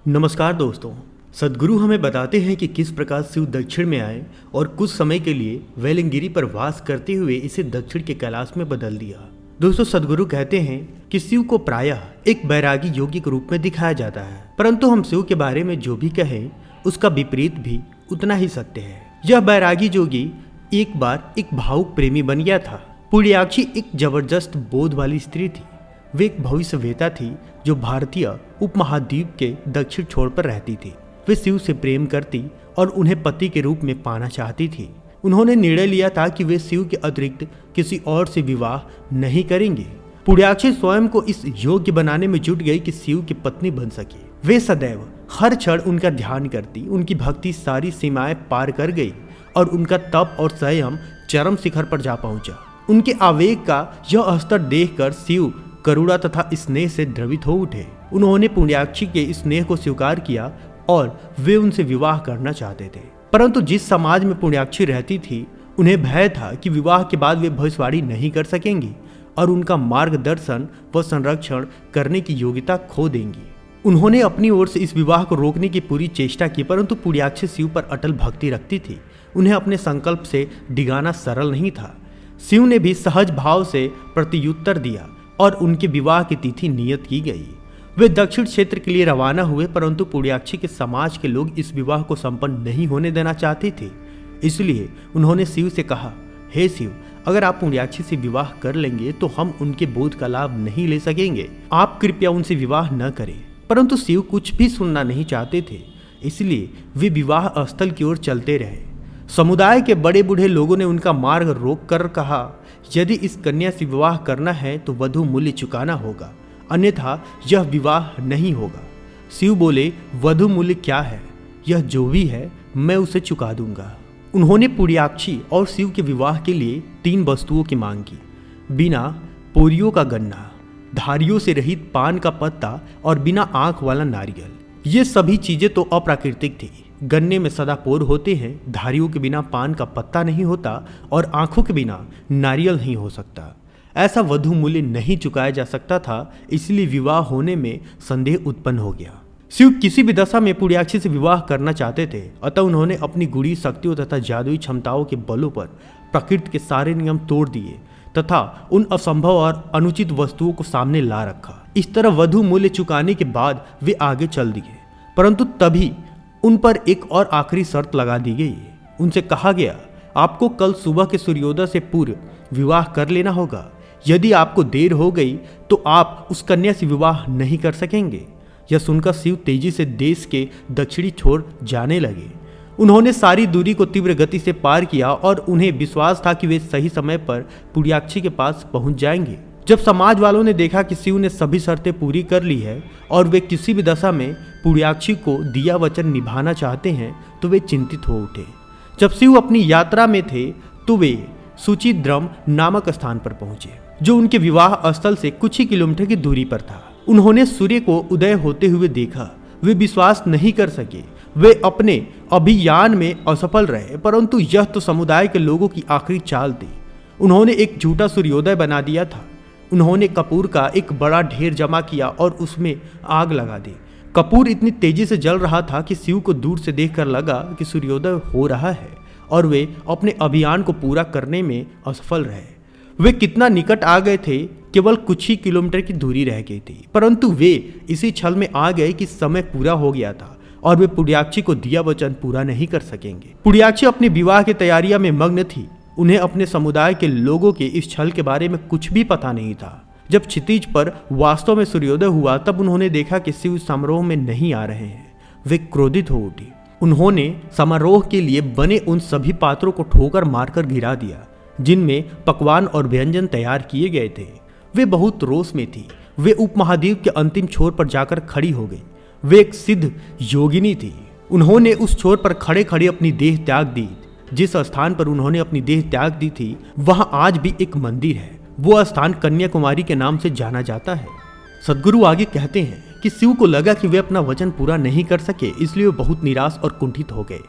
नमस्कार दोस्तों। सद्गुरु हमें बताते हैं कि किस प्रकार शिव दक्षिण में आए और कुछ समय के लिए वेलंगिरी पर वास करते हुए इसे दक्षिण के कैलाश में बदल दिया। दोस्तों, सद्गुरु कहते हैं कि शिव को प्रायः एक बैरागी योगी के रूप में दिखाया जाता है, परंतु हम शिव के बारे में जो भी कहें उसका विपरीत भी उतना ही सत्य है। यह बैरागी योगी एक बार एक भावुक प्रेमी बन गया था। पुण्याक्षी एक जबरदस्त बोध वाली स्त्री थी। वे एक भविष्यवेता थी जो भारतीय उपमहाद्वीप के दक्षिण छोर पर रहती थी। वे शिव से प्रेम करती और उन्हें पति के रूप में पाना चाहती थी। उन्होंने निर्णय लिया था कि वे शिव के अतिरिक्त किसी और से विवाह नहीं करेंगे। पुण्याक्षी स्वयं को इस योग्य बनाने में जुट गई कि शिव की पत्नी बन सके। वे सदैव हर क्षण उनका ध्यान करती। उनकी भक्ति सारी सीमाएं पार कर गई और उनका तप और संयम चरम शिखर पर जा पहुंचा। उनके आवेग का यह स्तर देखकर शिव करुणा तथा स्नेह से द्रवित हो उठे। उन्होंने पुण्याक्षी के स्नेह को स्वीकार किया और वे उनसे विवाह करना चाहते थे। परंतु जिस समाज में पुण्याक्षी रहती थी, उन्हें भय था कि विवाह के बाद वे भविष्यवाणी नहीं कर सकेंगी और उनका मार्गदर्शन व संरक्षण करने की योग्यता खो देंगी। उन्होंने अपनी ओर से इस विवाह को रोकने की पूरी चेष्टा की, परंतु पुण्याक्षी शिव पर अटल भक्ति रखती थी। उन्हें अपने संकल्प से डिगाना सरल नहीं था। शिव ने भी सहज भाव से प्रत्युत्तर दिया और उनके विवाह की तिथि नियत की गई। वे दक्षिण क्षेत्र के लिए रवाना हुए, परंतु पुण्याक्षी के समाज के लोग इस विवाह को संपन्न नहीं होने देना चाहते थे। इसलिए उन्होंने शिव से कहा, हे शिव, अगर आप पुण्याक्षी से विवाह कर लेंगे तो हम उनके बोध का लाभ नहीं ले सकेंगे। आप कृपया उनसे विवाह न करें। परंतु शिव कुछ भी सुनना नहीं चाहते थे, इसलिए वे विवाह स्थल की ओर चलते रहे। समुदाय के बड़े बूढ़े लोगों ने उनका मार्ग रोक कर कहा, यदि इस कन्या से विवाह करना है तो वधु मूल्य चुकाना होगा, अन्यथा यह विवाह नहीं होगा। शिव बोले, वधु मूल्य क्या है? यह जो भी है मैं उसे चुका दूंगा। उन्होंने पुण्याक्षी और शिव के विवाह के लिए 3 वस्तुओं की मांग की: बिना पोरियों का गन्ना, धारियों से रहित पान का पत्ता और बिना आंख वाला नारियल। ये सभी चीजें तो अप्राकृतिक थी। गन्ने में सदा पोर होते हैं, धारियों के बिना पान का पत्ता नहीं होता और आंखों के बिना नारियल नहीं हो सकता। ऐसा वधु मूल्य नहीं चुकाया जा सकता था, इसलिए विवाह होने में संदेह उत्पन्न हो गया। शिव किसी भी दशा में पुण्याक्षी से विवाह करना चाहते थे, अतः उन्होंने अपनी गुड़ी शक्तियों तथा जादुई क्षमताओं के बलों पर प्रकृति के सारे नियम तोड़ दिए तथा उन असंभव और अनुचित वस्तुओं को सामने ला रखा। इस तरह वधु मूल्य चुकाने के बाद वे आगे चल दिए, परंतु तभी उन पर एक और आखिरी शर्त लगा दी गई। उनसे कहा गया, आपको कल सुबह के सूर्योदय से पूर्व विवाह कर लेना होगा। यदि आपको देर हो गई तो आप उस कन्या से विवाह नहीं कर सकेंगे। यह सुनकर शिव तेजी से देश के दक्षिणी छोर जाने लगे। उन्होंने सारी दूरी को तीव्र गति से पार किया और उन्हें विश्वास था कि वे सही समय पर पुण्याक्षी के पास पहुंच जाएंगे। जब समाज वालों ने देखा कि शिव ने सभी शर्तें पूरी कर ली है और वे किसी भी दशा में पुण्याक्षी को दिया वचन निभाना चाहते हैं, तो वे चिंतित हो उठे। जब शिव अपनी यात्रा में थे तो वे सुचिद्रम नामक स्थान पर पहुंचे, जो उनके विवाह स्थल से कुछ ही किलोमीटर की दूरी पर था। उन्होंने सूर्य को उदय होते हुए देखा। वे विश्वास नहीं कर सके। वे अपने अभियान में असफल रहे, परंतु यह तो समुदाय के लोगों की आखिरी चाल थी। उन्होंने एक झूठा सूर्योदय बना दिया था। उन्होंने कपूर का एक बड़ा ढेर जमा किया और उसमें आग लगा दी। कपूर इतनी तेजी से जल रहा था कि शिव को दूर से देखकर लगा कि सूर्योदय हो रहा है और वे अपने अभियान को पूरा करने में असफल रहे। वे कितना निकट आ गए थे, केवल कुछ ही किलोमीटर की दूरी रह गई थी, परंतु वे इसी छल में आ गए कि समय पूरा हो गया था और वे पुण्याक्षी को दिया वचन पूरा नहीं कर सकेंगे। पुण्याक्षी अपने विवाह की तैयारियों में मग्न थी। उन्हें अपने समुदाय के लोगों के इस छल के बारे में कुछ भी पता नहीं था। जब क्षितिज पर वास्तव में सूर्योदय हुआ तब उन्होंने देखा कि शिव समारोह में नहीं आ रहे हैं। वे क्रोधित हो उठी। उन्होंने समारोह के लिए बने उन सभी पात्रों को ठोकर मारकर गिरा दिया जिनमें पकवान और व्यंजन तैयार किए गए थे। वे बहुत रोष में थी। वे उपमहाद्वीप के अंतिम छोर पर जाकर खड़ी हो गई। वे एक सिद्ध योगिनी थी। उन्होंने उस छोर पर खड़े खड़े अपनी देह त्याग दी। जिस स्थान पर उन्होंने अपनी देह त्याग दी थी वहां आज भी एक मंदिर है। वो स्थान कन्याकुमारी के नाम से जाना जाता है। सद्गुरु आगे कहते हैं कि शिव को लगा कि वे अपना वचन पूरा नहीं कर सके, इसलिए वे बहुत निराश और कुंठित हो गए।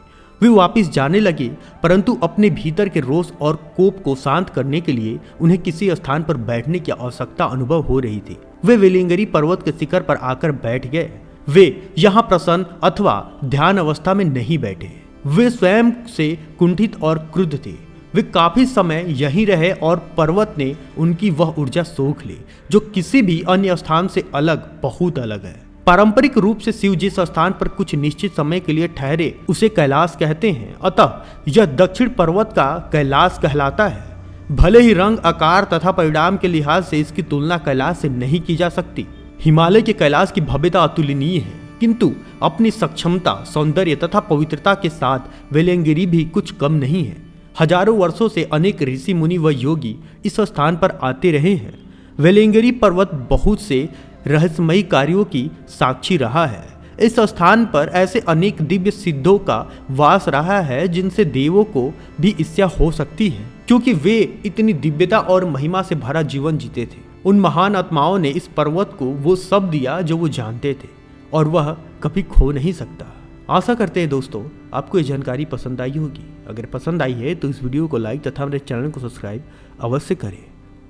वे वापस जाने लगे, परंतु अपने भीतर के रोष और कोप को शांत करने के लिए उन्हें किसी स्थान पर बैठने की आवश्यकता अनुभव हो रही थी। वे वेलिंगरी पर्वत के शिखर पर आकर बैठ गए। वे यहाँ प्रसन्न अथवा ध्यान अवस्था में नहीं बैठे। वे स्वयं से कुंठित और क्रुद्ध थे। वे काफी समय यहीं रहे और पर्वत ने उनकी वह ऊर्जा सोख ली जो किसी भी अन्य स्थान से अलग, बहुत अलग है। पारंपरिक रूप से शिव जिस स्थान पर कुछ निश्चित समय के लिए ठहरे उसे कैलाश कहते हैं, अतः यह दक्षिण पर्वत का कैलाश कहलाता है। भले ही रंग, आकार तथा परिणाम के लिहाज से इसकी तुलना कैलाश से नहीं की जा सकती। हिमालय के कैलाश की भव्यता अतुलनीय है, किंतु अपनी सक्षमता, सौंदर्य तथा पवित्रता के साथ वेलंगिरी भी कुछ कम नहीं है। हजारों वर्षों से अनेक ऋषि, मुनि व योगी इस स्थान पर आते रहे हैं। वेलंगिरी पर्वत बहुत से रहस्यमयी कार्यों की साक्षी रहा है। इस स्थान पर ऐसे अनेक दिव्य सिद्धों का वास रहा है जिनसे देवों को भी ईर्ष्या हो सकती है, क्योंकि वे इतनी दिव्यता और महिमा से भरा जीवन जीते थे। उन महान आत्माओं ने इस पर्वत को वो सब दिया जो वो जानते थे और वह कभी खो नहीं सकता। आशा करते हैं दोस्तों आपको ये जानकारी पसंद आई होगी। अगर पसंद आई है तो इस वीडियो को लाइक तथा मेरे चैनल को सब्सक्राइब अवश्य करें।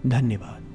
धन्यवाद।